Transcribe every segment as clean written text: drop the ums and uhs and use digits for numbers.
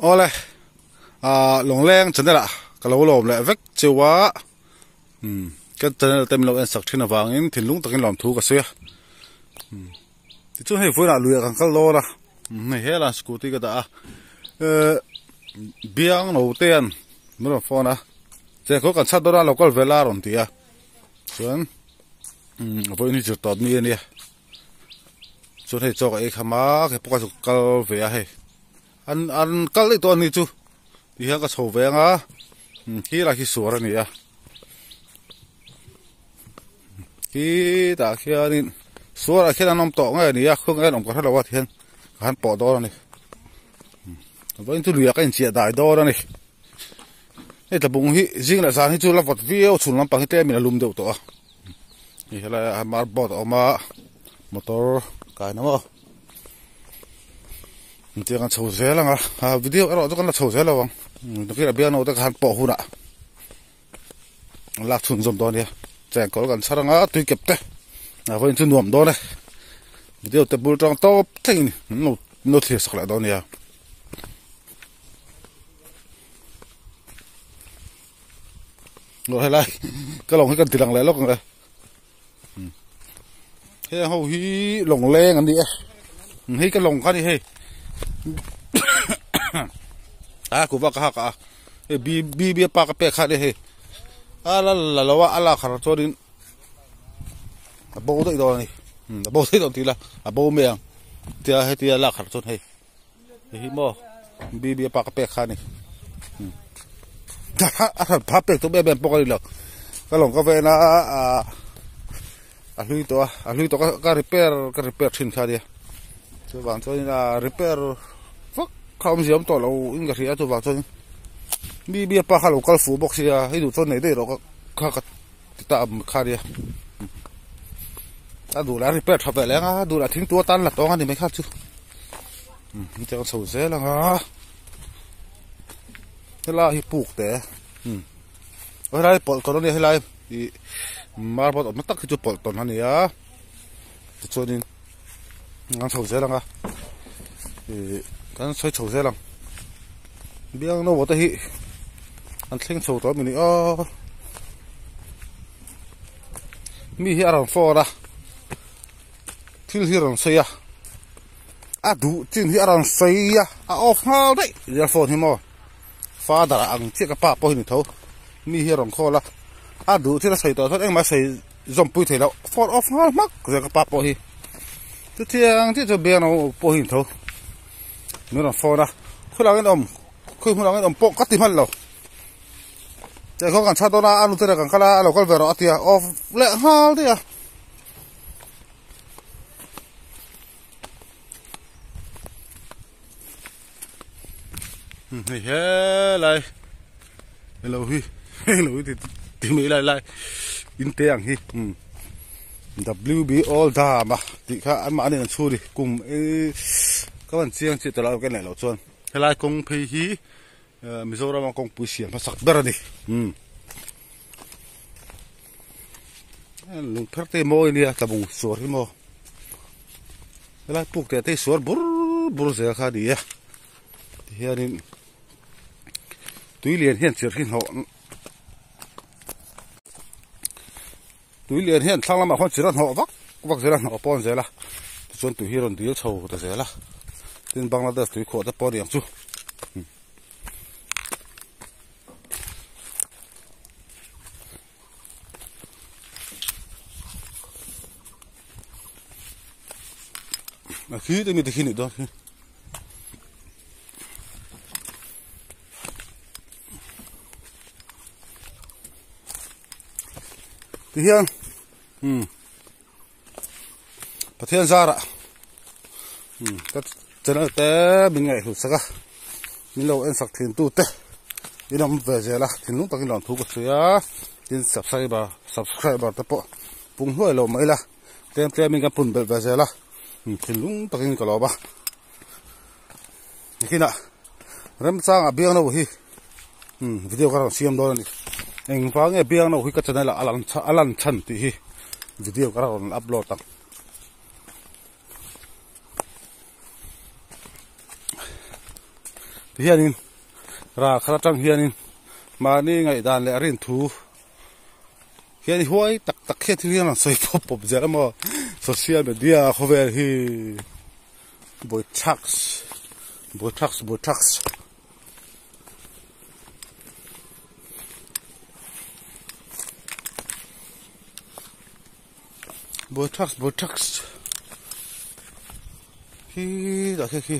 ole long leng chân la ka lo lom le vek chewa cái chân tem lo en sak thina wangin thinlung takin lom thu ka sia ti chu hei fuina luya kan kal lo la nei hela scooty ka da biang no ten mo phone a che ko kan chat dora local vela ron tia chuan voi ni chu top ni ani chuan hei chok e khama ke poka chu kal ve a hei an kal le to ni chu ti ha ka chho ve nga ki la ki suar ani a ki ta khianin suar a khian nom to nga ni a khung an om ka thalawa thian kan po do ni voi tu luya kan chia dai do ni e ta bung hi jing la san hi chu la wat vio chun lam pang te mi lum deuh to a ni hala mar bot oma motor kai na mo ti kan chho ze la nga video ero to kan la chho ze la wang to ki la bia no ta kan po hu na la chun zom do ni chang ko kan saranga tui kep te na voi chu nuam do ne video te bul tong top thing no thia sak la do ni a rồi lại cái lồng cái tiền lại lóc rồi thế hầu hi lồng lên anh đi hi cái lồng cái đi hay của vợ cả bi pa cái pe khác đi hay là la khar cho đến bố đấy rồi này bố đấy rồi thì là bố mẹ thì la khar cho hay hi mo bi pa cái pe khác nàyพับเป็ดตัวเบี้ยปกติหรอกก็หลงก็เวนะลุยตัวก็รีเพร์ชิ้นขาเดียตัวบางตัวนี่นะรีเพร์ฟักเขาไม่ยอมตัวเราอิงกับที่ตัวบางตัวนี่เบี้ยปลาขลุ่กัลฟูบอกเสียให้ดูตัวไหนได้เราก็ข้าก็ติดตามขาเดียถ้าดูแลรีเพร์ทับไปแล้วนะดูแลทิ้งตัวตันหลักตัวนี่ไม่ขาดจู่นี่จะเอาสูเสียแล้วนะเวลาที่ปลูกแต่เวลาปลูกตอนนี้เวลาที่มาปลูกมันตักคือจุดปลูกตอนนี้อ่ะจุดนี้งานชาวเซลังอ่ะการใช้ชาวเซลังเบี้ยงโน้ตที่อันเช่นชาวตัวนี้อ๋อมีที่อะไรฟอร์ละที่เราเสียดูที่อะไรเสียออฟฮาร์ได้เดี๋ยวฟอร์ที่มั้งฟ้าดาอังเชี่ยกับป้าปอยนี่เท่ามีเฮียรองคอละดูที่เราใส่ตัวทอดเองมาใส่จอมปุยเถแล้วฟอร์ออฟฮาร์มักเรื่องกับป้าปอยทุกที่ที่จะเบียนเอาปอยเท่าเมื่อเราฟอร์นะคุยเราเงินอมปกติมันเราแต่เขากันชาตัวน่ะอนุเทระกันขลาเราก็เวรอติอาออฟเละฮาร์ดิอ่ะเฮ้ยไรเราที่มีไรอินเตียงฮีWB all ดามาที่ข้าอันมาเนี่ยชูดิกุมก็มันเสียงจิตเราแค่ไหนเราชวนเฮ้ยไรคงเพย์ฮีมิโซรามันคงปุยเสียงมาสักเบอร์ดิลุงเพิร์ตโมยเนี่ยตะบุงสวนที่โมเฮ้ยไรปลูกแต่ที่สวนบุรุษเสียข้าดีอ่ะที่เฮียนี่ตุยเลียนเห็นเสียขึ้นหัวตุยเลียนเห็นทางละมาคนเสียหัววักเสียหัวป้อนเสียละส่วนตุยเฮียนตุยเช่าแต่เสียละที่บังลาเดชตุยขวดแต่ป้อนอย่างจู่คือจะมีแต่ขี้หนึ่งด้วยที่เฮียนประเทศซาระก็จะนั่งแต่เป็นไงสุดสักมีเราเอ็นสักถิ่นตู้เตะที่น้ำเวเจล่ะถิ่นลุงตะกินหลอนถูกเสียถิ่นสับไซบาร์ตะปะปุ่งหัวเราไม่ละเต็มมีการปุ่นเวเจล่ะถิ่นลุงตะกินก็รอบ้านี่นะเริ่มสร้างอาเบียงเราหิวิดีโอการเสียมโดนนี่เองฟังเบียงเราหิก็จะได้ละอลันชันที่วิดีโอการอัพโหลดตั้งท hianin ra khara tang hianin mani ngai dan le arin thu hian huai tak tak khe thian an soi pop pop zera mo social media khover hi boy tax boy tax hi da khi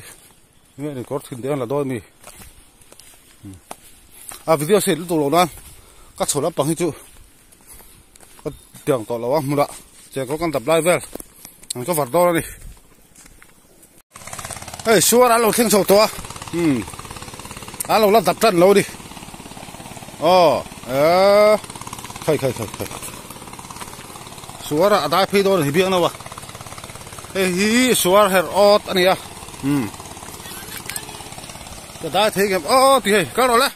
nghe được có thìn đấy là đôi mi video sẽ lúc đầu đó các số lắp bằng hết chú có tiếng to lâu lắm đã chỉ có con tập live về có vật đó đi ê xua đã lâu thiên sầu to đã lâu lắp tập trận lâu đi khai xua đã đã phi đó thì biết đâu à ê hi xua hết ót anh à đã thấy cái thì cái đó là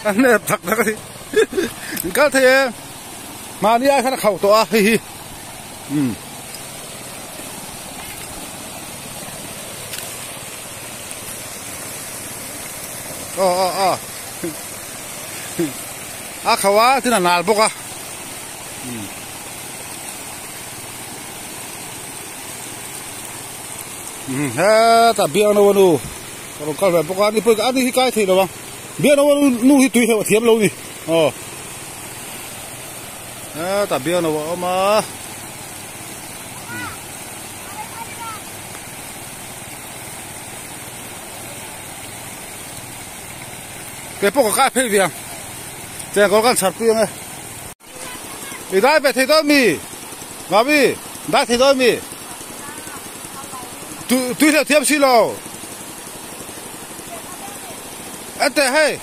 anh này thật đấy cái thế mà đi ai khá khẩu to hi khẩu á thế là nál bốc à ha ta biang đâu nu còn cái về bốc anh đi anh đi cái thì đâu biang đâu nu thì tùy theo thiệp lâu đi ta biang đâu mà cái bốc cái phê biang这个干啥不用啊？你带别提到米，哪米？带提到米？对了，贴不起喽。对嘿，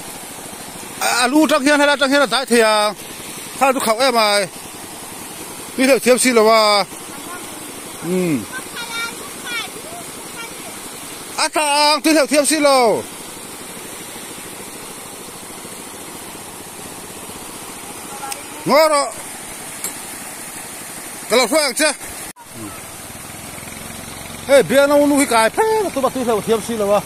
路张天还是张天的带提啊？他都考哎嘛？对了，贴不起了吧？张对了，贴不起喽。ngó đó cái lẩu xoay chứ ê bia nó nuôi cái phê tôi bắt tôi theo thiệp xí là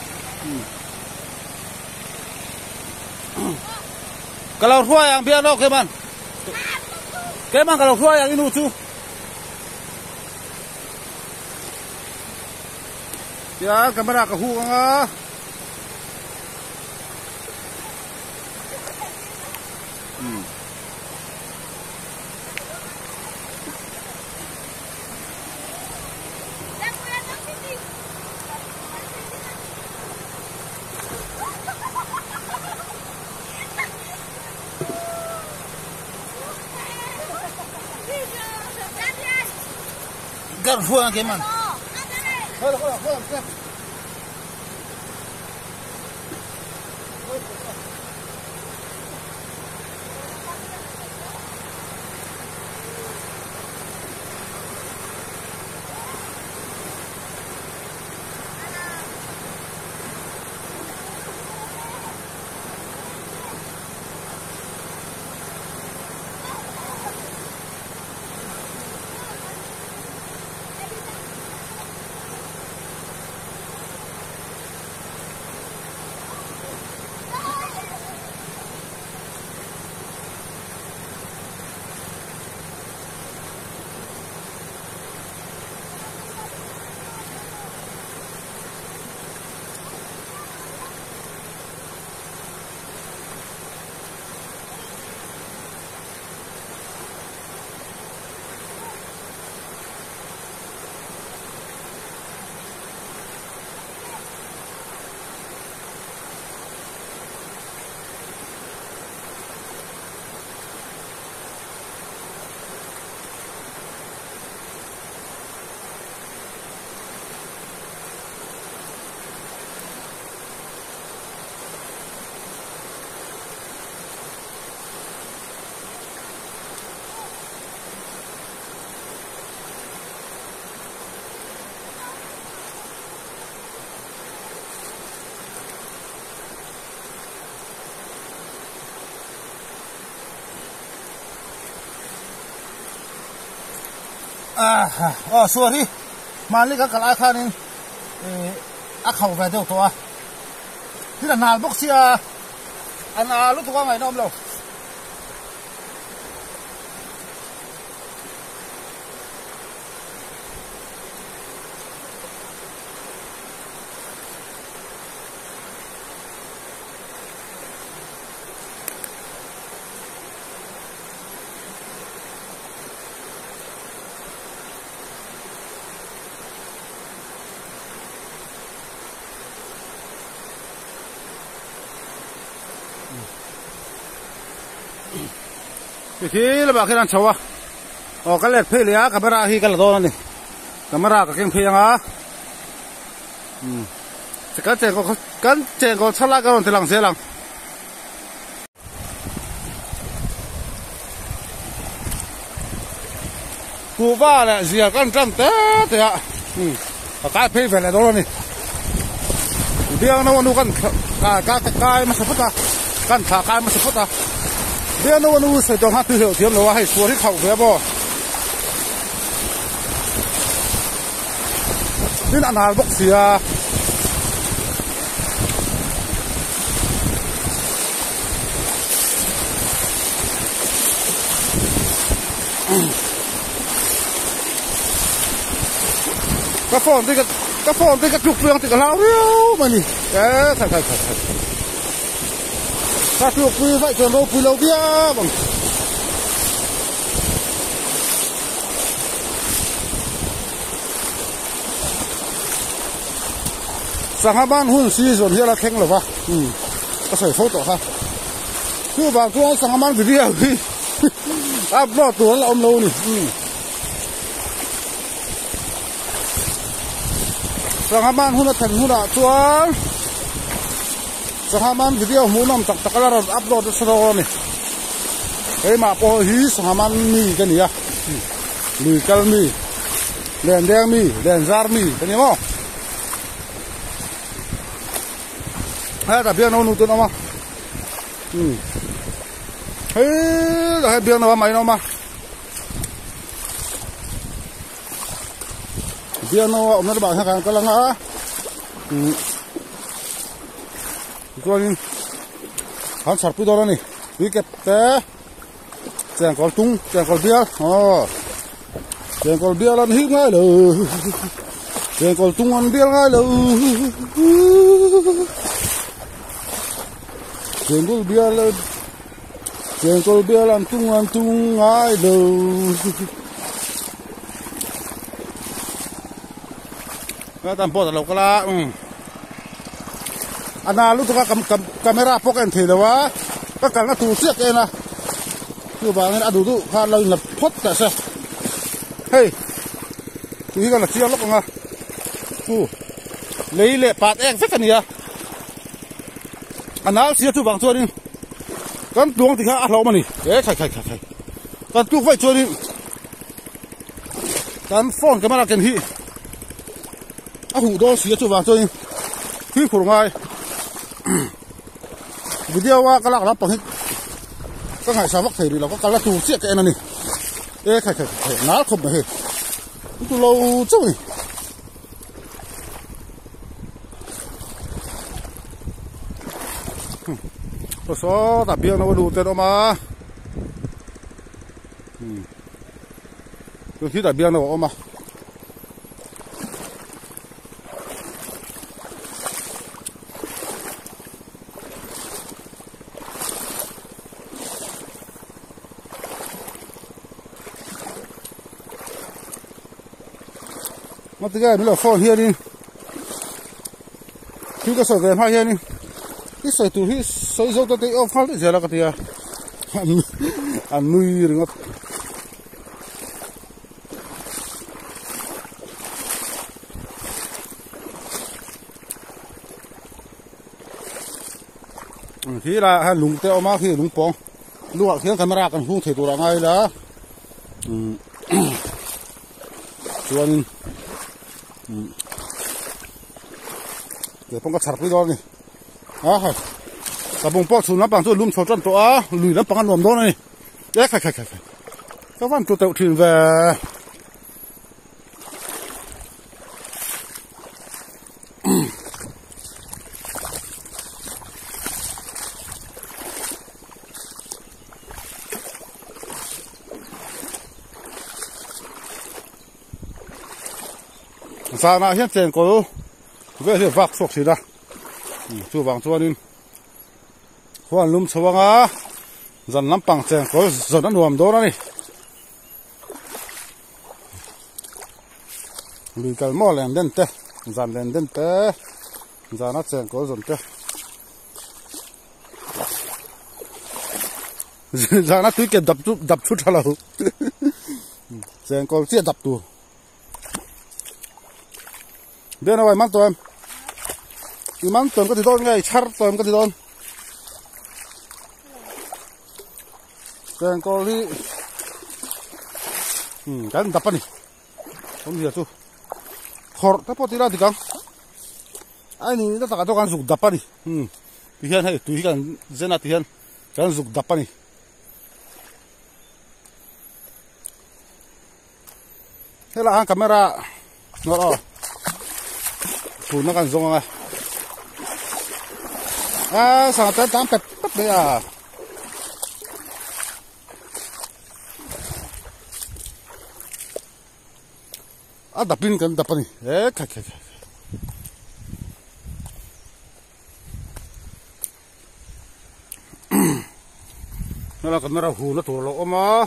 cái lẩu xoay ăn bia nó cái man cái lẩu xoay ăn nuôi chú ya camera cái hu ngang Gan fuang ke man. Hola. xua đi mà lấy cái lá khan nên khẩu về đâu to thế là nào bốc xia anh lúc qua ngày năm đâu thì là bà cái đàn cháu cái lẹt phê liá camera hi cái là to này camera cái phê á cái chèn có sát lá cái thì làm gì làm cú va là gì à con trăng té thế ạ cái phê về là đó này biang nó con cái mà sắp ta con thả cái mà sắp ta biang nó sẽ cho hát tư hiệu thiếm nó hay xuống hết khẩu về bò nên ăn hàng bốc xì à cái phone thì cái chụp riêng thì cái lao riêu mà nhỉ cái thầy các chụp như vậy trường đâu phi lâu bia bằng sang hai ban hun si rồi here là khen rồi va có sợi photo ha cứ vào cứ sang hai ban video đi upload tuổi là ông lâu nè sang hai ban hun là thành hun là chuan sang hai ban video muốn làm tập cái là upload sau nè cái mà po hí sang hai ban mi cái này à mi cal mi đèn đen mi đèn zar mi cái này không hay là biếng nó nụ tụi nó mà hay biếng nó mày nó mà biếng nó ông nó bảo thằng cái lăng á con hắn sạt bụi đó này đi kẹp té chèn con tung chèn con biếng chèn con biếng lên hít ngay rồi chèn con tung ăn biếng ngay rồi chèn con bia làm tung ngay đầu cái tầm bộ là cái là anh lúc đó camera pocket thì đâu á các cái nó tụt xiết cái này cứ bảo anh đã đủ khá lâu lập phốt tại sao hey cái là chia lốc à lấy lệ bát em rất là nhiều anh chia tu bằng cho đi con tuông thì khá lâu mà nè đấy khai con tuông vậy cho đi con phone cái mà là cái gì hủ đô chia tu bằng cho đi khi khổ ngay video cái lạc lắm bằng hết các ngày sáng vắt thì là có cái là tu xiết cái này nè đấy khai ná không phải tu lâu chứ này số tập biếng nó đủ tiền đâu mà tôi thấy tập biếng nó mà mà cái này mới là phone here đi khi có sợi game hai here đi cái sợi tủ hi sợi dâu tôi thấy ông phát giờ là cái gì à anh nuôi rồi ngắt khi là hai lùng teo mà khi lùng pong lúa khi camera kan hung thấy tụi ngay là chuan để phong cái sạp cái đó này cái bông bò xuống nó bằng tôi lùm sầu tròn to lùi nó bằng ăn lùm đó này đấy khai các bạn tôi tự thuyền về Sa na hian chen ko ve he vak sok sida chu wang chuanin huan lum chawanga zan lampang chen ko zon an nuam dor ani lui kal mo len den te zan len den te zan a chen ko zon te zan a tui ke dap chu thala hu chen ko chi dap tu bên này mang tôm mang tôm có thể đón ngay char tôm có thể đón có đi cái đập đi không gì chứ khor cái pot ra thì căng anh này nó tất cả các dụng đập đi thì hiện hay tùy cái dân là thì hiện cái dụng đập đi thế là camera nó rồi phun nó còn rong sao tới tám pet đấy à đập pin cần đập này khạch nó là camera hù nó thổi lỗ mà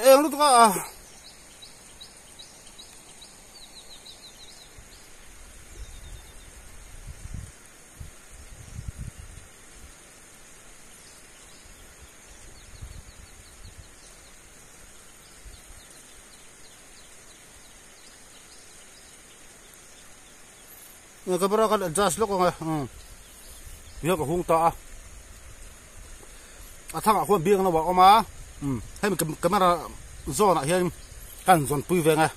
em lúc đó cái bữa cái adjust lúc rồi, bây giờ hung ta, thằng ở khuôn biếng nó bảo mà, hay mình camera gió lại hiện cần dọn pui về ngay,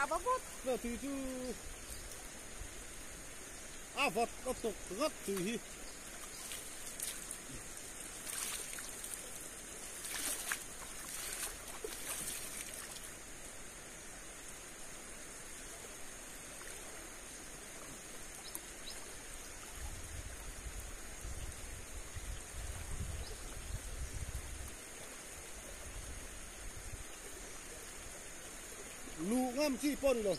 vót thì chứ vót nó tục rất thì lu ngam chi pon rồi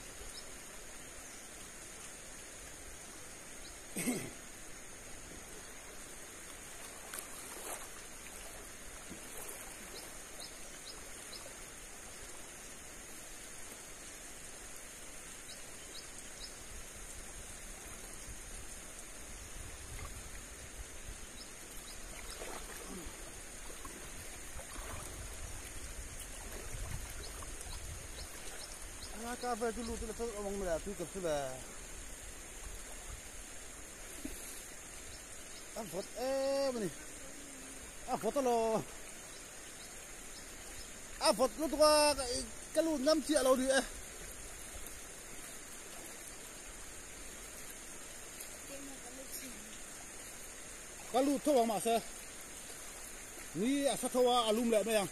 cà phê dulu tu lepas orang merah tu kesudah. Vot ni. Vot lo. Vot lo tu kalau 5 triệu lo đi. Kalau tu orang masa. Ni asal tu alum leh yang.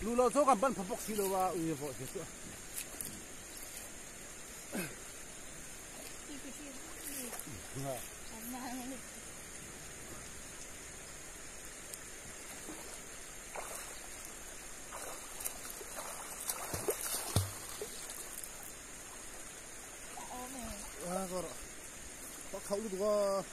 Lu lo so kan ban phapok si lo wa uye pho se tu kor pak khau lu wa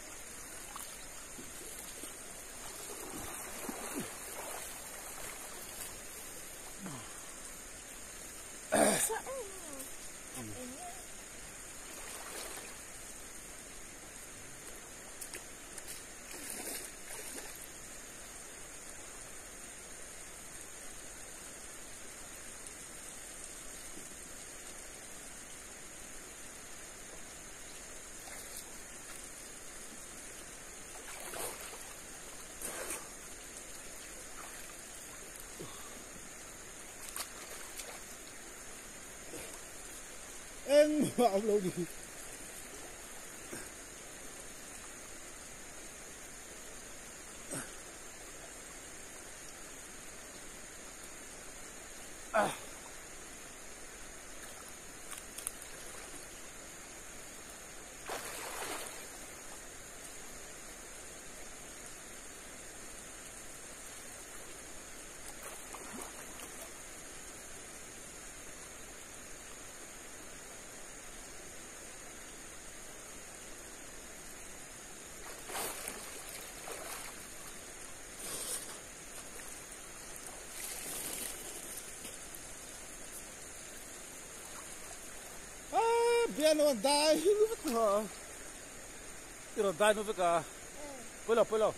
ông lâu đi Biar nó đai hết hả? Cái nó đai nó phải cả. Pelo.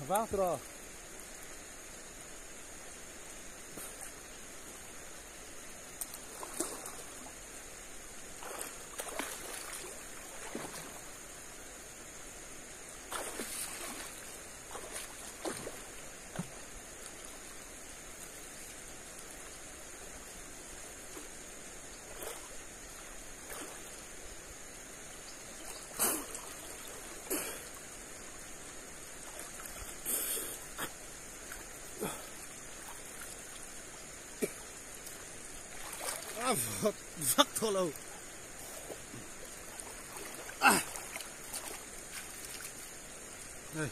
Vác rồi. Vác thô lâu. Đây.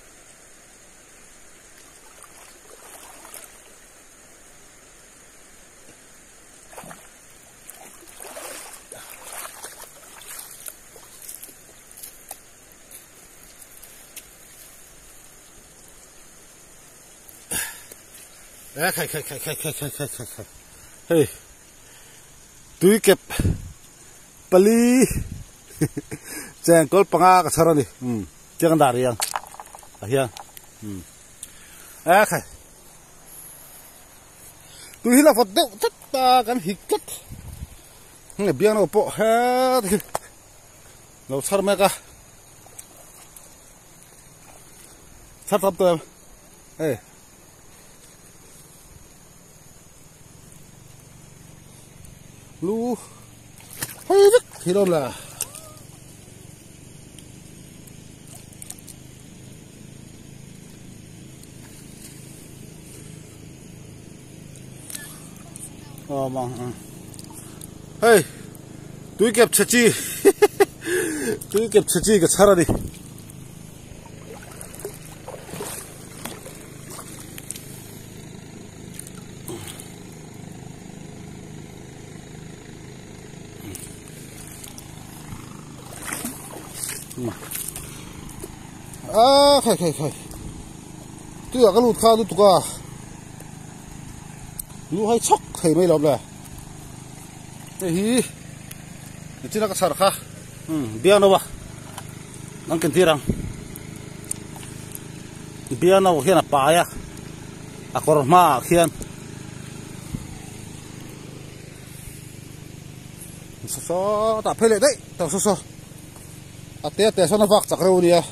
Khai. Hey. Tui kep pali chang kol panga ka sarani chang dar yang ahian khai tui hila phot de tat ta kan hikat nge biang no po ha no sar me ka sar tap to eh lu hay rất thì đâu là mà hey túi kẹp chặt chi túi kẹp chặt chi cái sao đi khai tôi ở cái lụt khao tôi tụi à lũ hay sốc thầy mấy lắm là đây hi chỉ là cái sợi khá biang đâu ba năng kinh thi rằng biang đâu hiện là pa ya à còn mà hiện so ta phê lệ đấy tao so té so nó vạc chặt đâu đi à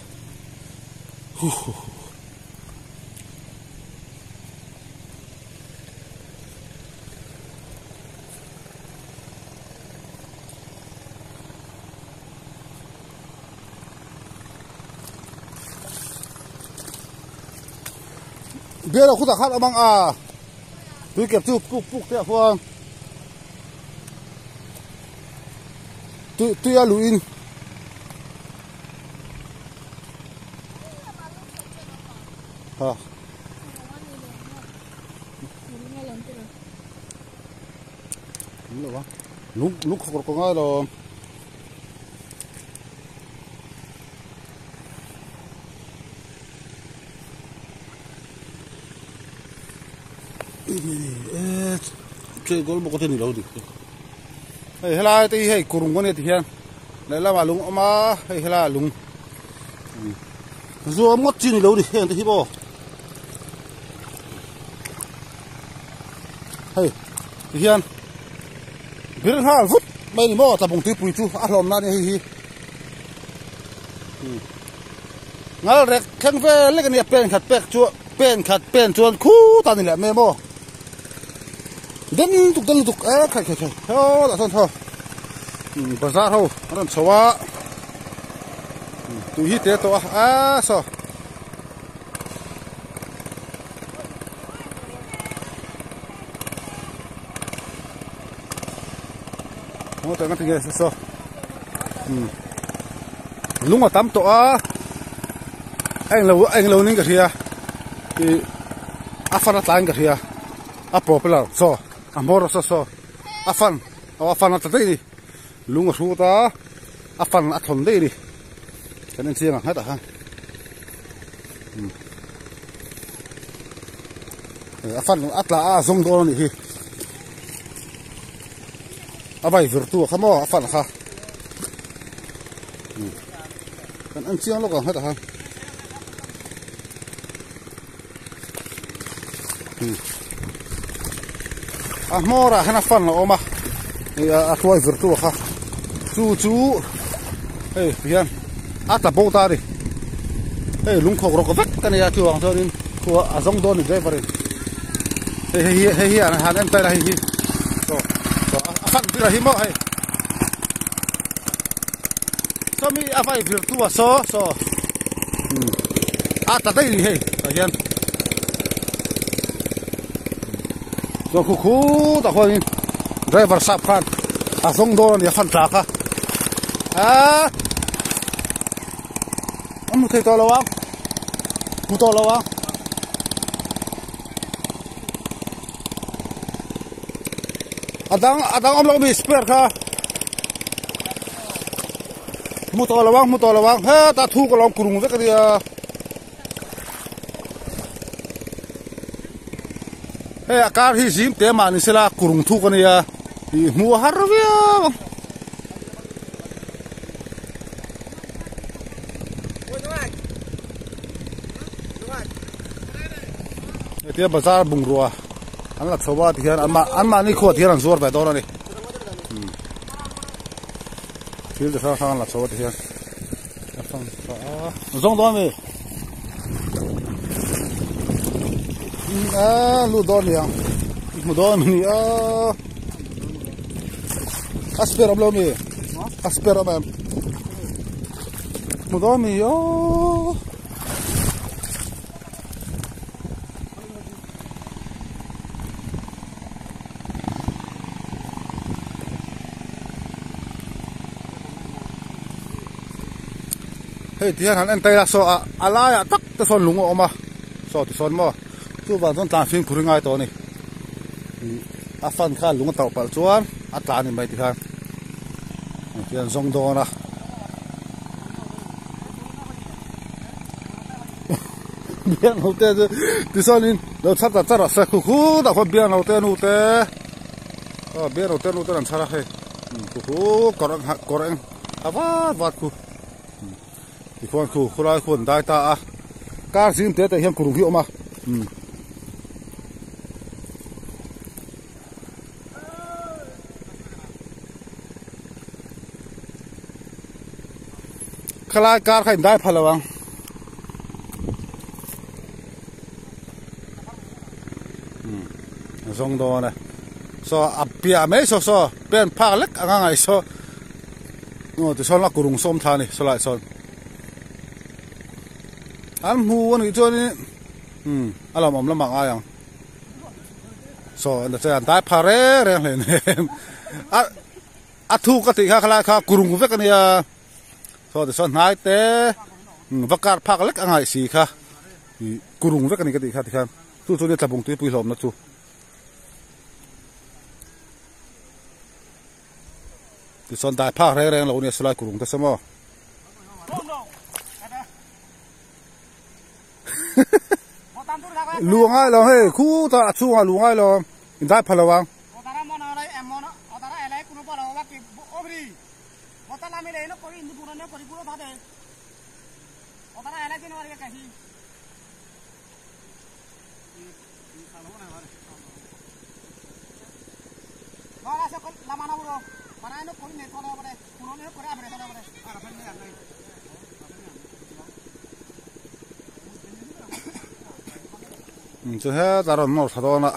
bây giờ khu ta khác ở bang à tôi kẹp chụp puk thế phương tôi aluin hả lúc không có ngay rồi chơi gol một cái gì đâu đi hay là thì hay kurung con này thì hiện lại là lùng mà hay là lùng dù mất chi gì đâu đi hiện thì bao hay thì hiện biết ha vút bây giờ mà tập bóng tiếp bùi chu ăn lòm na này hi ngал rek khang ve le kan ya pen khat pen chuan khu ta ni la me mo den tuk khai ho la son tho bazar ho ran chawa tu hi te to a so mo ta ngat ge so lunga tam to a anh lâu nín cái gì à thì afan at lain cái gì à popular so amor so afan at đây đi lunga su ta afan at thon đây đi cái nên chiang hết à afan at la zong do ni hi abai virtu khamo afan kha cái nên chiang lo còn hết à mora hana fan la oma a tuai virtu kha chu hey pian ata bota ri hey lung khok rok vek kan ya chuang thorin ko azong don ni verin hey ana han em tai la hi so afan bi la hi mo hey so mi avai virtu so ata dai ni hey pian so khu ta khoi driver sap khan a song do ni khan ta kha mu thei to lawang mu to lawang adang om lo mi spare kha mu to lawang ha ta thu ko long kurung ve ka dia hey akar hi zim te mani sela kurung thu kan ya hi mu harvia te bazar bungrua an la thowa ti hian an ma ni kho ti hian zor ba dor ani fil de sa la thowa ti hian zong do mi lu don ya mu don ni aspero blo mi aspero ma mu don mi yo hey tian han en tai la so ala ya tak ta son lungo oma so ti son mo tu ba don ta fin kuringai to ni afan kha lunga taw pal chuan atla ni mai ti khan tian zong do na bian hote ti son in lo chat ta ra sa khu da ko bian hote nu te bian hote nu te ran chara he khu korang awa khu thì con khu lai khuẩn đại ta cá zin té tại hiện cùng hiệu mà คลายการใครได้พลังทรงโดนะโซอับเปียไม่โซเป็นภาคเล็กง่ายโซโอ้ที่โซนละกุรุงส้มทานี่โซไลโซนอันหูวันนี้จวนนี้อะไรมั่งละมั่งอะไรอย่างโซนแต่จะได้พาเร่เรื่องเลยเนี่ยอัดถูกกติกาคลายกุรุงเวกันเนี่ยโซที่โซนหายเตะวักการภาคเล็กง่ายสิค่ะกุรุงเวกันนี่กติกาที่ครับทุกส่วนเนี่ยจะบ่งที่ปุยหลอมนะทุที่สนได้ภาคแรงๆเราเนี่ยสลายกรุงแต่สมอลุงไอ้เราเฮ้คู่ตาชูงลุงไอ้เราได้พลังจะให้ตาเราหมดสัตว์นะ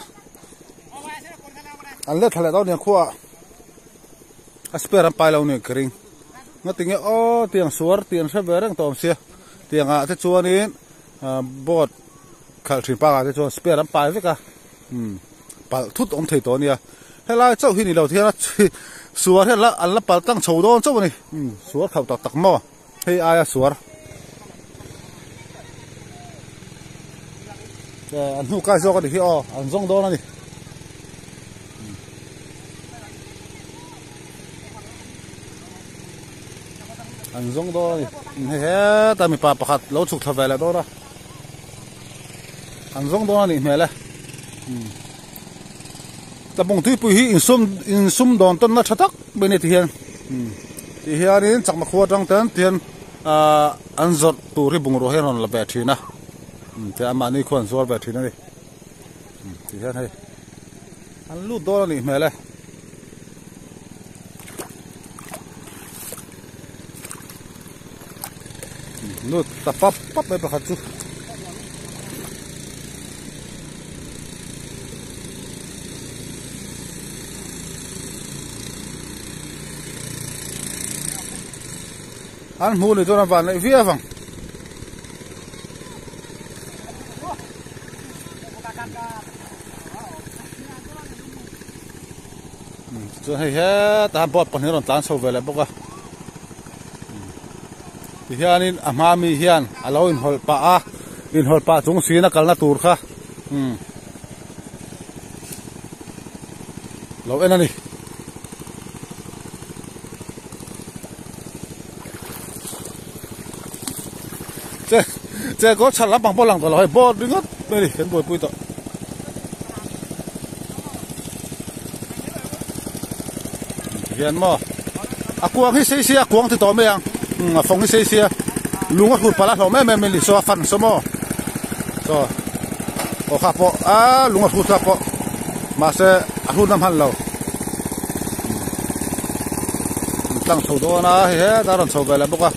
อันเล็กทะเลเราเนี่ยขั้วอาสเปรย์ไปเราเนี่ยกริ่งงั้นติงโอ้เตียงสวรเตียงเสเวรังตอมเสียเตียงอาที่ชวนนี้บอดขัดสินปากอาที่ชวนสเปรย์ไปไว้กันปะทุดอมเทตัวเนี่ยให้ไล่เจ้าที่นี่เราเที่ยวสวรให้ละอันละปะตั้งโฉดอนเจ้านี่สวรเขาตักหม้อให้อายสวรแต่อันนู้นใกล้โซ่ก็ดีที่อ๋ออันซ่งโดนนี่อันซ่งโดนนี่เฮ้แต่มีปลาประคัดเราสุกทำไปแล้วโดนละอันซ่งโดนนี่เหม่เลยแต่บางทีปุยอินซุ่มโดนต้นนัชตักเป็นที่เฮียนนี่จักมาขวดจังเต็นเทียนอันจดตัวที่บุงโรเฮนอนละแบบทีนะแต่อามานี่คนสวดแบบทีนั่นดิที่เฮียนให้อันลูดโดนนี่เหม่เลยลูดตะปั๊บไปประคัดจุอันมูนี่ตัวนั้นฟังเลยวิ่งฟังจะให้ตามบอดปัญหาต่างๆสู้ไปเลยบอกว่าที่เฮียนี่อามามีเฮียนเราอินหอลป่าจงสีนักการนักตูร์ค่ะเราเอ็นนี่เจ้าก็ฉันรับบางปอลังตลอดบอดดึงก็ไม่ดิเห็นบอยปุยต่อเห็นมั้ยอากวางที่เสียกวางที่ต่อไม่ยังฟงที่เสียลุงก็พูดปลาเราไม่ลิโซฟันสมอก็โอ้ครับพอลุงก็พูดครับพอมาเสอพูดน้ำพันเราตั้งโซโดนะเฮ้ตาเราโซไปแล้วบอกว่า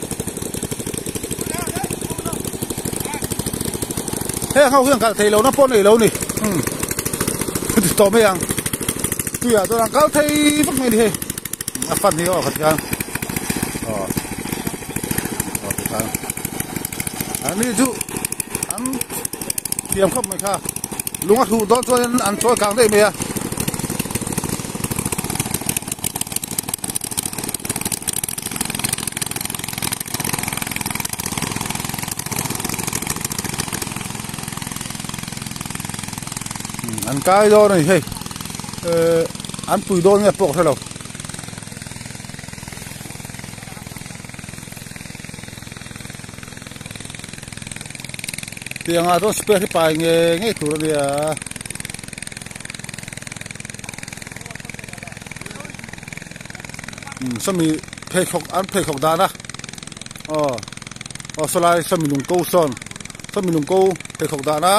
เฮ้เขาเรื่องการเทเราน้ำพ่นเรานี่ติดต่อไม่ยังตัวตัวนั้นเขาเทพวกนี้ดิฟันนี่ก็ขัดกันติดกันอันนี้จุอันเตรียมเข้าไม่ค่ะลุงก็ถูกตัวนั้นอันตัวกลางได้ไหมอ่ะอันกายโดนนี่เฮ้อันปุยโดนเนี่ยปลอกเท่าไหร่เตียงอาตัวสเปรย์ที่ไปเงี้ยตัวเนี่ยสมีเพลของอันเพลของดานะสไลด์สมีลุงโก้ซอนสมีลุงโก้เพลของดานะ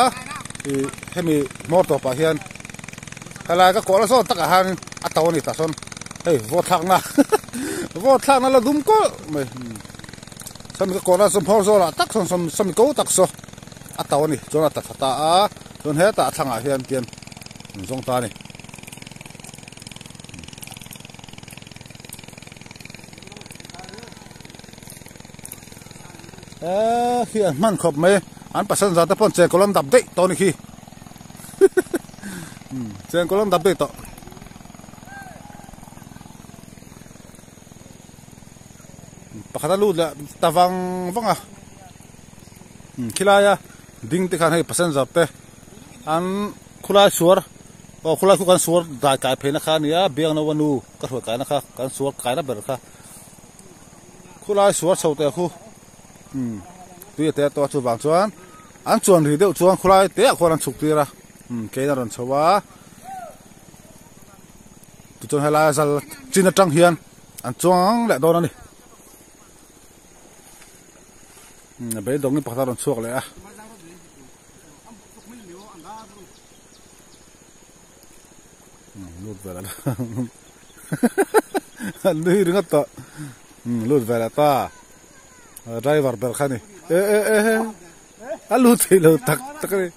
ให้มีมอต่อไปเฮียนอะไรก็ขอละซ้อนตักอาหารอัตตาวันนี้ตาซ้อนเฮ้ยวอดทางนะวอดทางนั้นเราดุมก็ไม่ sami ka kora som phor zo la tak som sami ko tak so a taw ni chona ta thata a chon he ta thanga hian tian zong ta ni hian man khop me an pasan za ta pon che kolam dap dei to ni khi chen kolam dap dei to pakata lu la tawang wanga khilaya ding te khan hei passenger te an khula suar o khula khu kan suar da kai phena kha nia beng na wanu ka thwa kai na kha kan suar kai na ber kha khula suar chho te khu tui te to chu wang chuan an chuan ri deuh chuan khulai te khon an chuk tira ke na ron chowa tu chon hala zal chin atang hian an chuang le don ani be dong ni pakha ron chuak le a lut vela lui ringa to lut vela ta driver ber khani alu thilo tak tak ni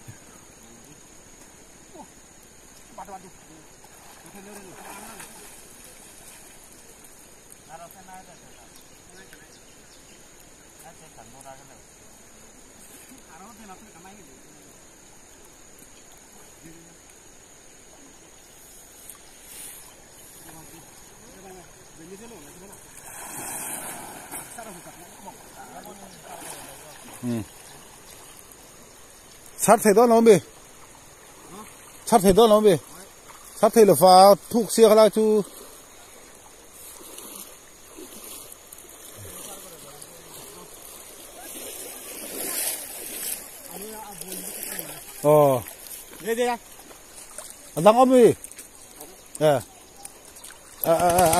sát thầy đó nó bị sát thầy đó nó bị sát thầy là pha thuốc xe lại chú đây đây đang ôm đi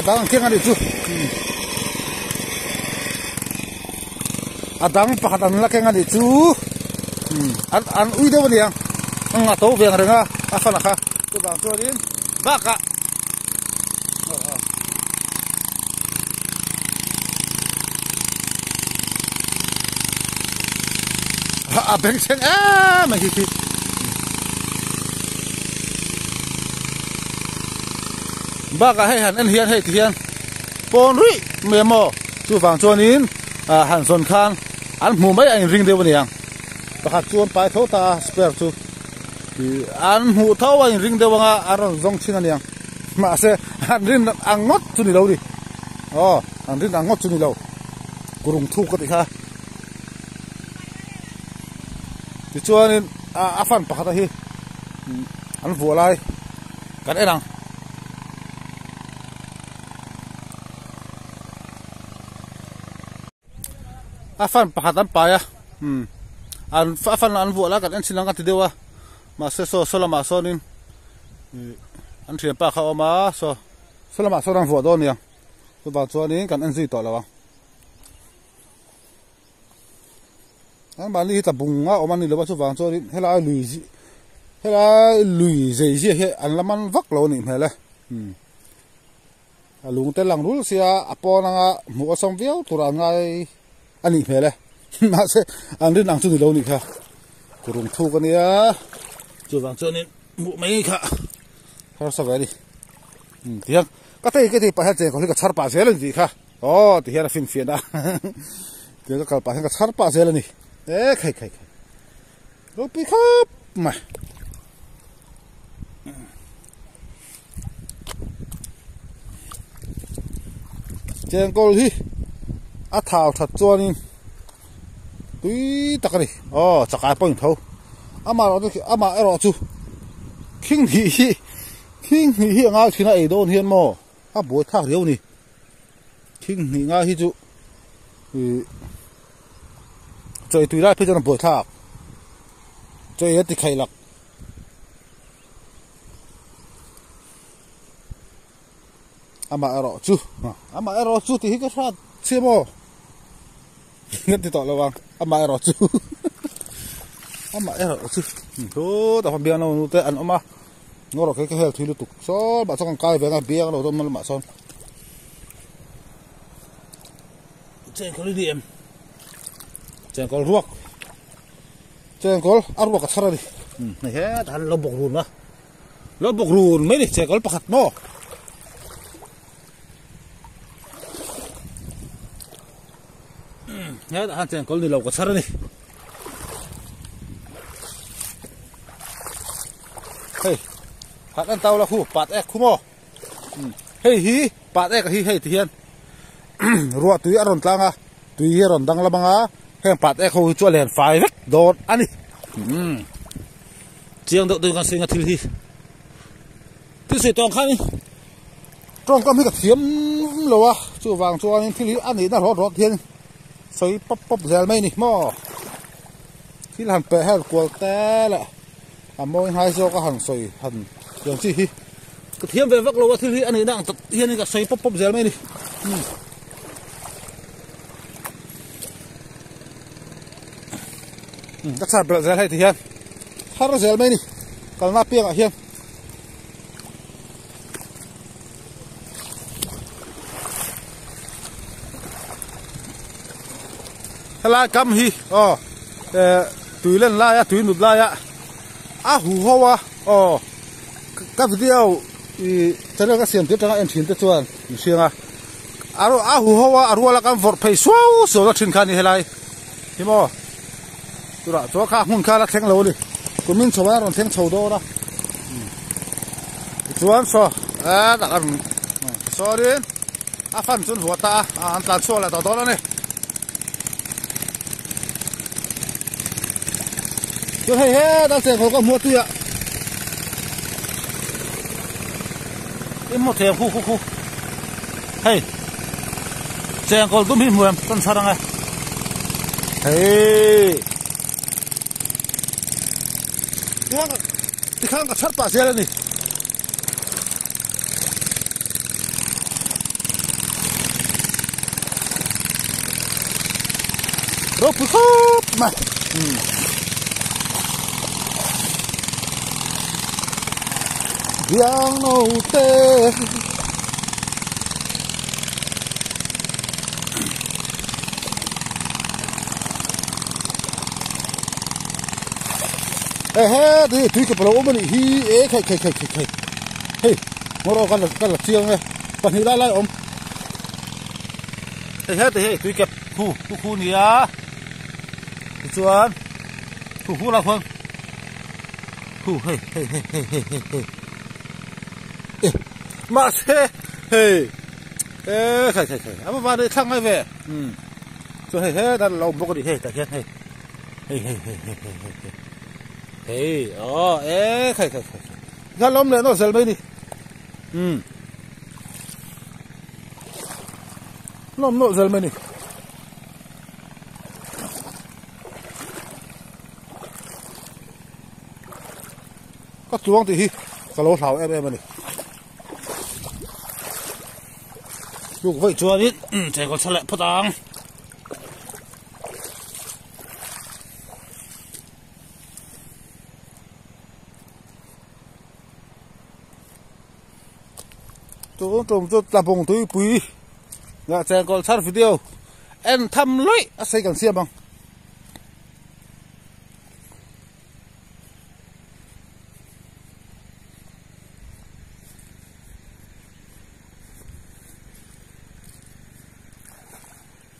đang kia ngay đi chú đang pakai tangan lagi ngay đi chú an ui đâu vậy anh ngã tàu về rồi nga apa nak tu bang tu ini baka beng seng mày hi baka hay han anh hiền hay thì hiền pon rui memo tu bang tu ini han son khan an mu mấy anh ring đâu vậy pakhat chuan pai tho ta spare chu an hu tho anh ring de wanga aron zong chin aniang ma se an rin angot chu ni lo di an rin angot chu ni lo kurung thu ka ti kha ti chuan in a fan pakhat hi an vu lai kan enang a fan pakhat an pa ya an fan an vu la kan an sinanga ti dewa ma se so solama sonin an thiam pa kha oma so solama so rang vu do nia so ba chuanin kan an zui to lawa an ba ni ta bunga oma ni lawa chu wang chuanin hela lui zai ji he an laman vak lo ni mele alung te lang rul sia apona nga mu som viau tura ngai ani mele mà sẽ ăn đến ăn chung lâu nị kha, kurung thu cái này, chú vàng cho nên mũ mấy kha, sao vậy đi, thì cái gì phải chơi có cái char pa xe lên gì kha, thì hiện là phim phiền à, thì cái pa cái char pa xe lên nị, khai, lúc bị khắp mà, chơi câu gì, thảo thật cho nên tui takani chakai point tho ama ero chu king hi nga thina e don hian mo a boi thak riu ni king ni nga hi chu choi tui ra phe jon boi thak choi ati khailak ama ero chu ti hi ka that chemo ngất thì tỏ là vàng ama ero chu thôi tao không biết đâu tao ăn oma nó là cái heo thì nó tục số bà xong cay về ngay bia nó tao mà xong chơi có đi điểm chèn col ruột chèn col ăn ruột cả thara đi này hết hắn lo bọc rùn mà lo bọc rùn mấy đi chèn col pakat mo hết hắn chèn col đi lâu cả thara đi hey hắn ăn tàu là khu bát ek khu mo hey hi bát ek hi hey thiền ruột tui aron tlanga tui aron dang la banga heng pat ek ho chu len fai vek dot ani chiang do tui kan singa thil hi ti se tong khani trong kam hi ka thiam lowa chu wang chuan in thil hi ani na ro ro thian soi pop pop zel mai ni mo thil han pe hel kwal ta la amoi hai zo ka han soi han yang chi hi ka thiam ve vek lowa thil hi ani na hian ka soi pop pop zel mai ni đặc sản bờ zel hay thì hiền har zel mấy nè còn na piang à hiền la cam hi tùy lên la ya tùy nụt la ya hú hoa các video thế là các xiên tiếp trong em chín tiếp chuan xiên hú hoa rùa là cam vọt phải xóa số là trên khăn như thế này thì mo tụi đó khá hun khá là thèn lâu đi, tụi mình số ba còn thèn sầu đô đó, chuan so, đặt ăn, so đi, phân chuan vua ta, ăn tàn so là tao đó này, tôi hay hết, đang xem có mua tươi ạ, em một thèm khu, hey, xem còn tụi mình mua con sao đang này, hey. Thì khang cả sát bà xe lên đi rốt bự khóc mà giang nâu tê hết đi tùy cái bầu mình hi khai hey ngồi cái là chiêng này còn hi lại ôm hết thì tùy cái khu này á chuan khu là phương khu hey mà thế khai ama vào đây thăng hay về rồi hết đang lâu bốc đi hey tại hiện hey khai ra lom lên nó zel mấy đi lom nó zel mấy đi có chuông thì hi cái lỗ thảo em này lúc vậy chuông ít chạy còn sao lại phát tăng tôi làm bông tôi quý ngã chèn còn sát video em thăm lưỡi xây càng xiêm bằng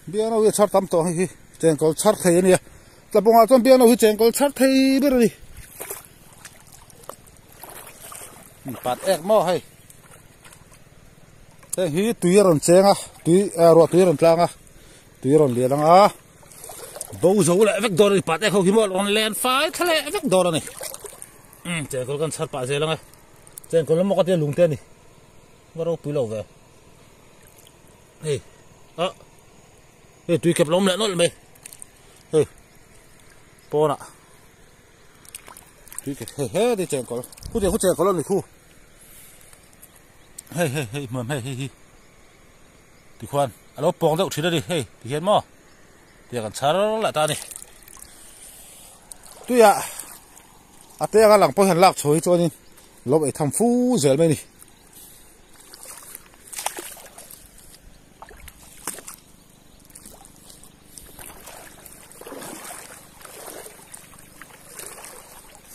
biếng nó sát tắm to hay chèn còn sát thấy nè làm bông trong biếng nó chèn còn sát thấy biết rồi đi bát egg mò hay hi tùy rồi chèn rồi tùy rồi lang tùy rồi liền lang bầu dầu lại vách đòn này bát egg không khi mà còn lên phái thế lại vách đòn này chèn còn con sát bát dễ lắm chèn còn nó mọc cái lùng tên này bắt đầu tùy lâu về tùy kẹp lông lại nó lại mày po nè tùy kẹp thì chèn còn khu chèn có lần này khu mầm thì khoan alo bong đâu chỉ đây đi thì hiện mò thì còn xả nó lại ta đi tuy à té cái lăng bông hành lạc chối cho nên lốp ấy thầm phú dễ mấy đi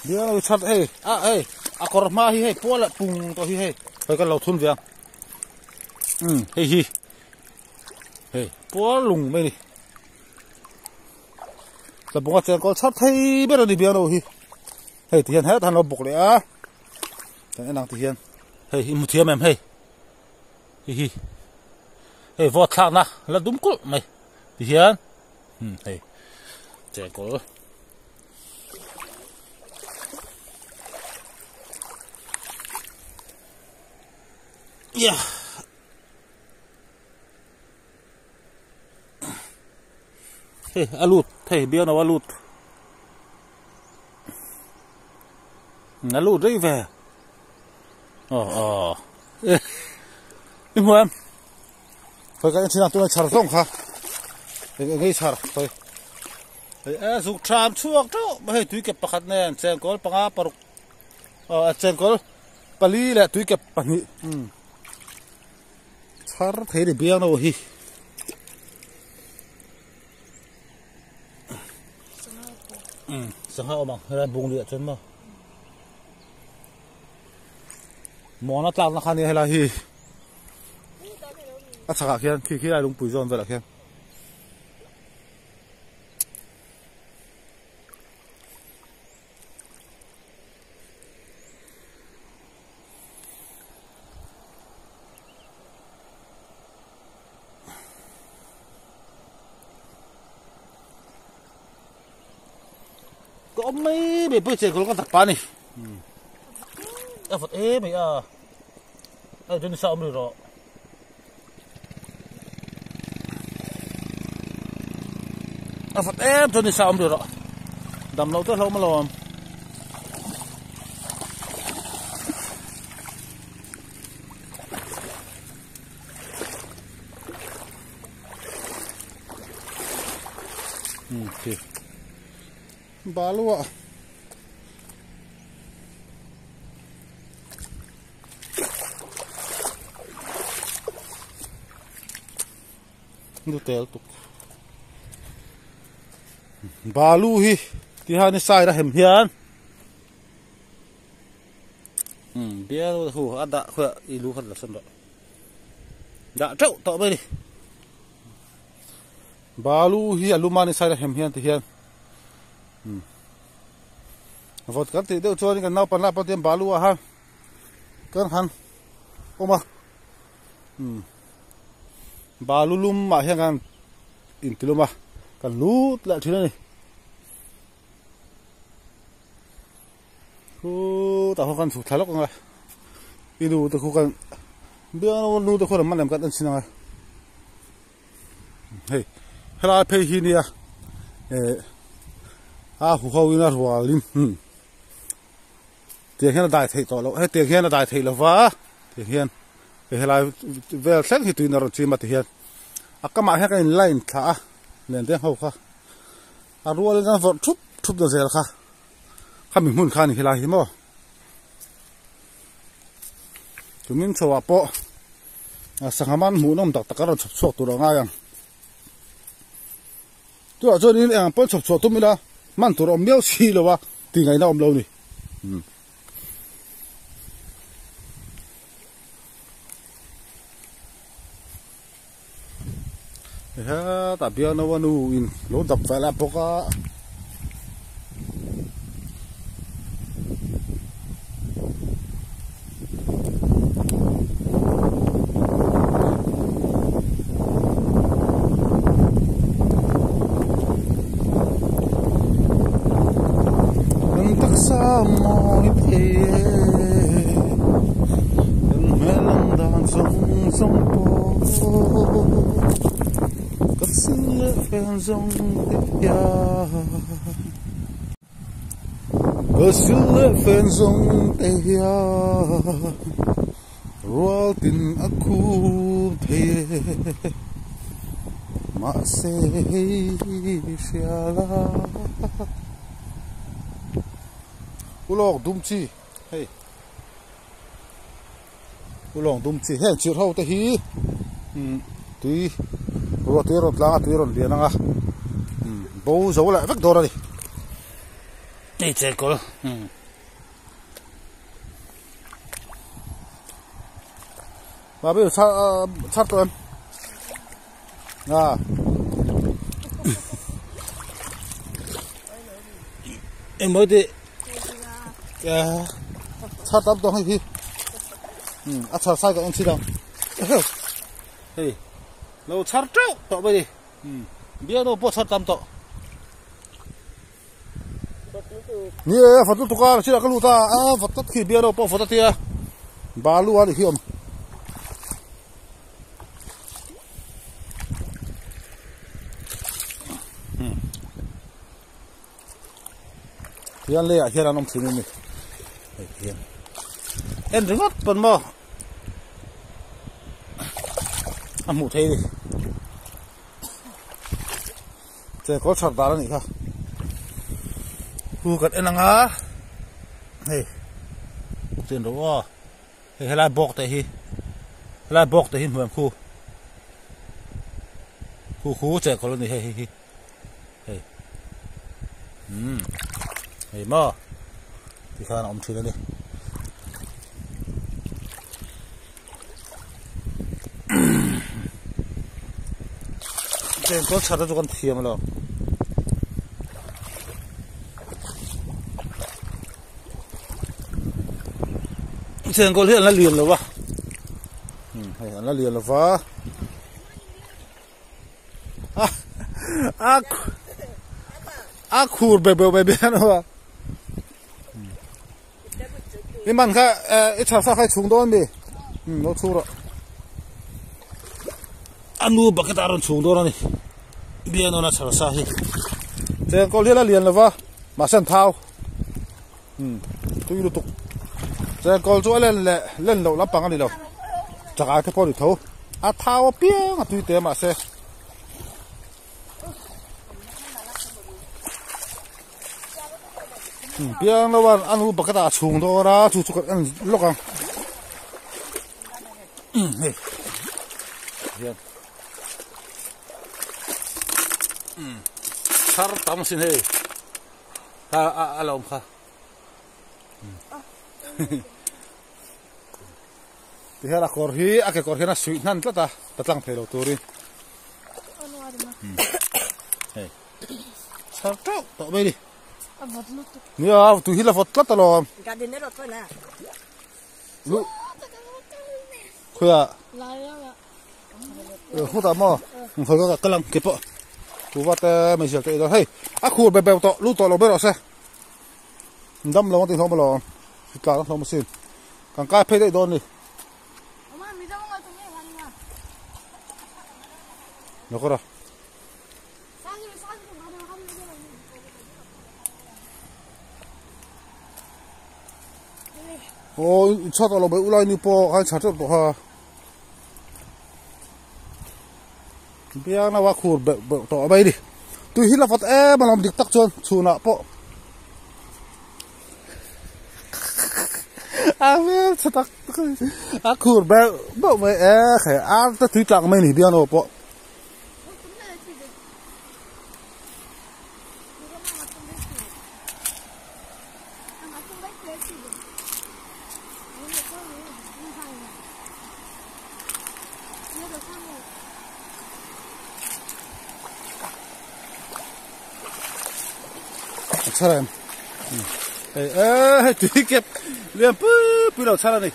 เดี๋ยวชัดเฮ้อะกอร์มาฮีเฮ้ปัวละปุงตัวฮีเฮ้ไปกันเราทุนเวียงเฮ้ปัวลุงไม่ดิแต่บอกว่าเจอก็ชัดเฮ้เบลดิเบียงเราฮีเฮ้ที่เห็นเฮ้ทันเราบุกเลยแต่ไอ้นางที่เห็นเฮ้มุทียมเฮ้เฮ้วอดทางนะแล้วดุมกุลไม่ที่เห็นเฮ้เจอก็Yeah. Hey, alut. Hey, biar na alut. Alut đấy về. Nhưng mà em phải cái chuyện nào tôi chả rong hả? Cái chả phải. Dùng tram chuộc đó. Hey, tôi kẹp bạc nè. Xem có băng paruk. Xem có pali là tôi kẹp bạc nhị. Chả thấy được biếng đâu hi. Sáng hậu bằng, hay là bùng địa chân mà. Món nó tặng nó khăn đi hay là hi. Chắc cả khen, khi lại đúng bùi giòn vậy là khen. Có mấy bể bơi trẻ có con thật bán này. Phật ế mày cho nên sao được rồi. Phật ế cho nên sao được rồi. Đầm lâu tới lâu mà làm. Okay. Balu ạ. Nó tèo tục. Balu hi thì hai nó sai ra hẻm hiền. Bia hù ăn đã khỏe ilu hơn là sân đợi. Đã trâu tọ bên đi. Balu hi alumani sai ra hẻm hiền thì hiền. Vot kan ti deu chuan kan nau pan la pa tem balu a ha kan han oma balu lum ma hian kan in tiluma kan lut la thina ni ku ta ho kan su thalok nga inu ta khu kan bia no nu ta khu man lam kan an sinanga hey hela pe hi ni hu ho ina rualin tiền hiện đại thấy tao hay tiền hiện đại thấy là vả tiền hiện cái là về sáng thì tụi nó chỉ mà tiền hiện các bạn cái line thả nên tiếng hậu khá ruộng cái vật chụp được rồi khá mình muốn khai thì là gì mà chúng mình cho bộ sáng man muốn ông đặt cái chụp sọt tụi nó ngay tôi ở chỗ này em chụp sọt tụi mình là man tụi nó miêu xì rồi vả thì ngày nào ông lâu này tapi ano wanuin lo dap fala poka tak sa mo ite melang dan song po Sille fen zong ya Sille fen zong ya Roal tin aku the Ma se shala Ulong dum chi hey Ulong dum chi hen chi hau te hi tui rồi tui rồi la tui rồi liền nga bố giấu lại vắt đồ ra đi นี่เจ๊กอลมาไปชัดตัวเอ็มบอกดิชัดตามตัวให้พี่ชัดใส่กับเอ็มสิเราเฮ้ยเราชัดเจ้าต่อไปดิเบี้ยเราพอชัดตามต่อนี่ฝนตกตุกาชิลาก็รู้ตาฝนตกขี้เบี้ยเราพอฝนตกเตี้ยบาลูอะไรที่อมเฮียนเลยเฮียนน้องสินี่เฮียนเอ็นถึงก็เป็นบ่หมูเทดิเจ้าก็ชัดตาแล้วนี่ค่ะกูกัดเอ็นงาเฮ้ยเจ้ารู้ว่าเฮ้ยลายบอกแต่ลายบอกแต่เหมือนคู่เจ้าคนนี้เฮ้ยเฮ้ยมาที่ข้าน้องชื่อเลยเจ้าก็ชัดจุกันเทียมแล้วเจ้าก็เรียนแล้วเรียนแล้ววะให้แล้วเรียนแล้ววะคูดเบลนะวะนี่มันแค่ชาซาใครชุงโดนดิเราชูละอันนู้บักตารันชุงโดนนี่เบียนน่าชาซาฮิเจ้าก็เรียนแล้วเรียนแล้ววะมาเส้นเท้าตุยลุตุกเจ้าก็ช่วยเล่นเรารับปังกันดิเราจากไอ้แค่พอดีเท่าเท้าเปี้ยงตุยเตะมาเซ่เพียงแล้วว่าอันนู้นปกติชุ่มตัวนะชุ่มกันล็อกกันเฮ้ยเพียงชาร์ตามสินเฮ้ยอะไรอมค่ะที่ฮะละคอร์ฮีอาเกคอร์ฮีน่ะสวีทนั่นก็ตาตั้งเพลย์ตัวนี้เฮ้ยชาร์ตต่อไปดิเนี่ยตุหิลาฟอตลัตลอดการดินเนอร์ตัวน่ะลูกคือหัวตาหม้อเขาก็กำลังเก็บปะกูว่าแต่ไม่เชื่อใจตัวเฮ้ยขูดแบบต่อลูกต่อเราไม่รอใช่ดำลงตีท้องมาลองสุดท้ายต้องมาสิ้นกางกายเพชรได้โดนดิแล้วก็โอ้ชอบเราไปอุไรนี่พอให้ชัดตัวฮะเบี้ยนะว่าขูดแบบต่อไปดิตุยฮิลาฟัดมันลำดิกตักชนชูน่ะพอเว้ยชัดตักขูดแบบไม่แค่แต่ตุยจังไม่หนีเบี้ยนะพอใช่ไหมตุยเก็บเรียนปุ๊บเราใช่แล้วนี่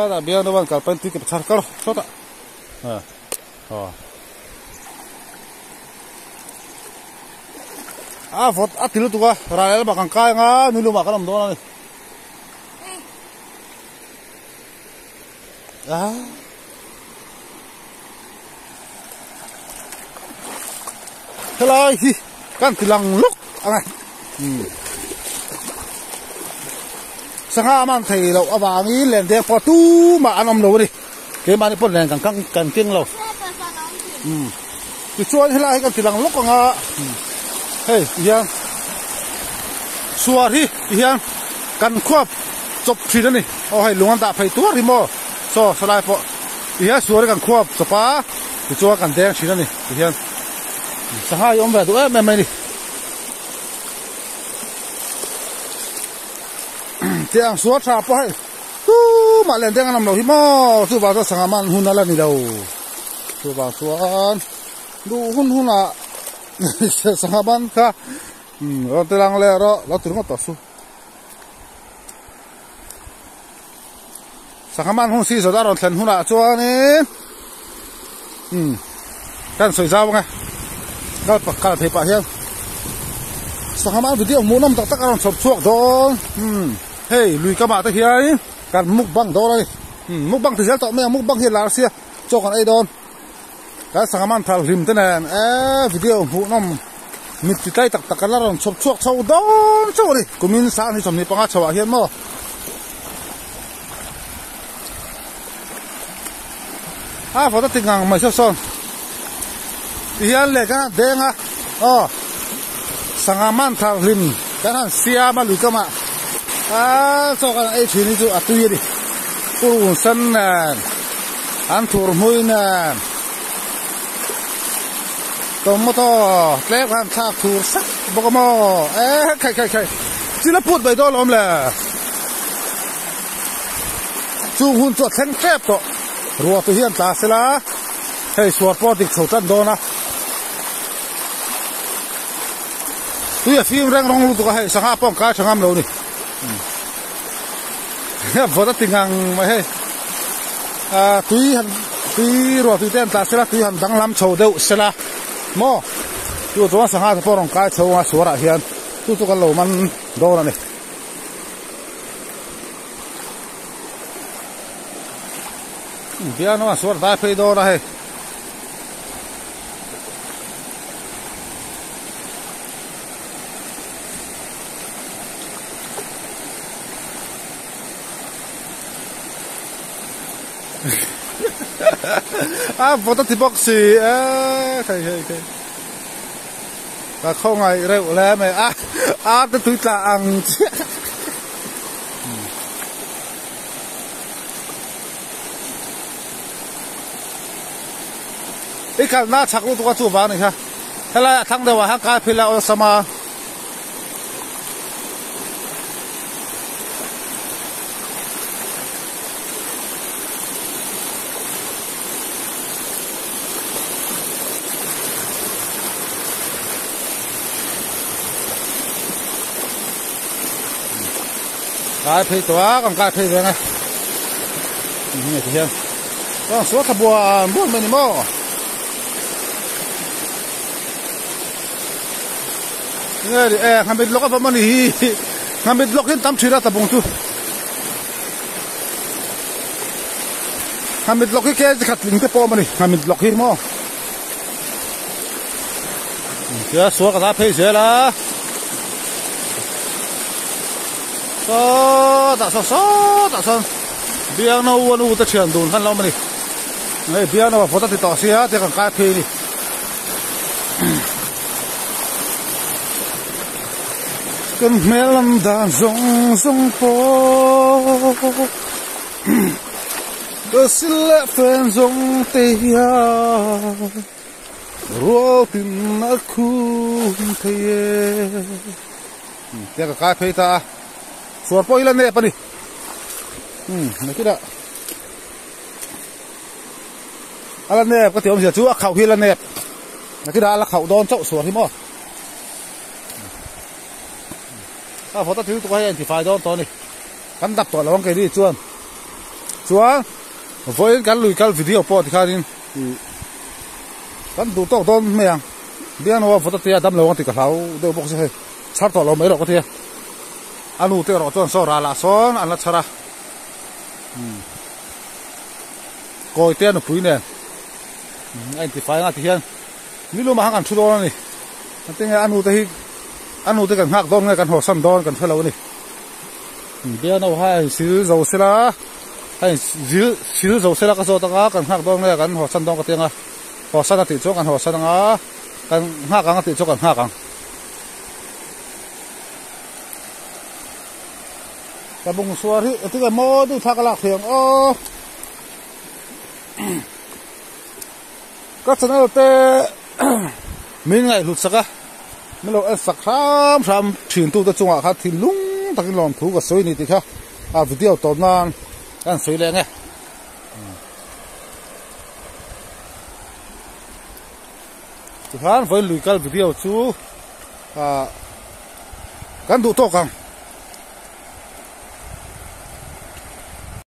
แต่เบี้ยนะวันการเป็นตุยเก็บชัดก็ชอบอ่ะฟอดติลุตัวรายละบางกายงานี่ลูกมากันลำตัวนี่อะไรฮิกันติลังลุกอะไรสังหามันไทยเราเอาวางนี้เล่นเด็กพอตู้มาอันนำเราดิเกี่ยมาในพนแรงกันเก่งเราจะช่วยให้ไรกันติลังลุกกันเฮ้ยยังสัวที่ยังกันควบจบทีนั้นนี่เอาให้หลวงตาไปตัวที่มอสลายพอยังสัวกันควบสปาจะช่วยกันแดงทีนั้นนี่ยัง sahai om về tụi em đi tiếng suốt sao vậy mà lên tiếng làm đầu hi mò chú bảo cho sang man hun là đi đâu chú bảo xuống đủ hun à sang man cả rồi tôi đang leo đó nó từ nó tỏ su sang man hun xí rồi đó rồi thèn hun à cho nên cái sợi dao nghe nó bạc cả thấy bạc hiền sang man video muốn năm tắc rồi sập chuột đó hey lùi các bạn tới hereกันมุกบังโดเลยมุกบังที่เสียต่อไม่มุกบังที่ลาเซียโจกันไอ้โดนการสังมันทาริมตั้งแต่วิดีโอหูน้ำมิดที่ใต้ตักกันแล้วชอบชวกชาวโดนชาวเลยกูมินสารที่สมนิปังอาชาวเฮียนมั้งพอตัดติ่งไม่ชอบซ้อนเฮียนเลยกันเด้งสังมันทาริมกันเสียมาลุยกันมาโจกันไอ้ทีนี้จูอัตุยดิกูสันนันอันถูรมุยนันตัวมอตเล็บกันชาถูรสักบอกมอใครจีละพูดไปโดนล้มเลยจูหุ่นจดเส้นแคบตัวรัวตัวเฮียนตาเสละให้สวดปอดิกเขาจันโดนนะตัวฟิล์มแรงร้องรู้ตัวให้สังหาป้องกันสังหามเรานี่พอตัดติ่งมาให้ตุยรัวตุยเต้นตาเสละตุยหันดังลำโชว์เดียวเสละมอตัวตัวสังหารพอรองกายโชว์สวระเฮียนตัวกันโลมันโดนนี่เดี๋ยวน้องสวระได้ไปโดนอะไรพอตัดที่บ็อกซี่ใครก็เข้าไงเร็วแล้วไหมจะตุยตาอังไอ้การน่าชักลูกตัวจูบ้านนี่ค่ะเฮ้ยทั้งเดียวว่าการพิลาอุสมาการพิตัวกับการพิยังไงนี่ที่เห็นต้องสวดขบวนบุญไม่นิมอเนี่ยทำเป็นล็อกแบบนี้ทำเป็นล็อกที่ตั้มชีระตะบงจูทำเป็นล็อกที่แค่จะขัดลิงเตปอมันนี่ทำเป็นล็อกที่มอเจ้าสวดกับการพิเสียละตัดเบียร์น่าวันอุตเชียนดูนขันเรามาดิไอ้เบียร์น่าว่าพอตัดติดต่อเสียเจ้ากันการเพลย์กันเมลัมดานซงโปก็สิเลฟนซงเตียรัวตินนักคุณเทียเจ้ากันการเพลย์ตาสวดปอยแล้วเนี่ยปะนี่นี่คิดอะอะไรเนี่ยก็เดี๋ยวเสียชั่วเข่าที่ละเนี่ยนี่คิดอะละเข่าโดนเจ้าสวดที่มั้งถ้าพอตัดทิ้งตัวให้ที่ไฟโดนตอนนี้กันดับตัวระวังกันดีส่วนไฟกันลุยกันวิดีโอพอที่ข้านี่กันดูโดนไม่ยังเดี๋ยวว่าพอตัดทิ้งดำระวังติดกับเขาเดี๋ยวบอกสิชัดต่อเราไม่หรอกก็เถอะอันนู้นเตะรอจนโซราลาซอนอันละชราก้อยเตี้ยนปุ๋ยเนี่ยไอ้ที่ไฟงาที่เฮียนนี่รู้มาหากันชุดโดนนี่อันที่อันนู้นที่กันหักโดนไงกันหัวซ้ำโดนกันเท่าเรานี่เดี๋ยวเราให้ซื้อโจเซล่าให้ซื้อโจเซล่าก็โจตั้งกันหักโดนไงกันหัวซ้ำโดนก็เตี้ยงหัวซ้ำติดโจกันหัวซ้ำตั้งกันหักกันติดโจกันหักกันแต่บุงสวดที่กันโมดูทักหลักเถียงก็ฉะนั้นแต่ mình ngày lụt saka mình lo sak sam sam thìn tu ta chunga kha thìn lung takin lom thu ka soi ni ti kha video to nan kan soi le nge tu han voi lui kal video chu kan du to kang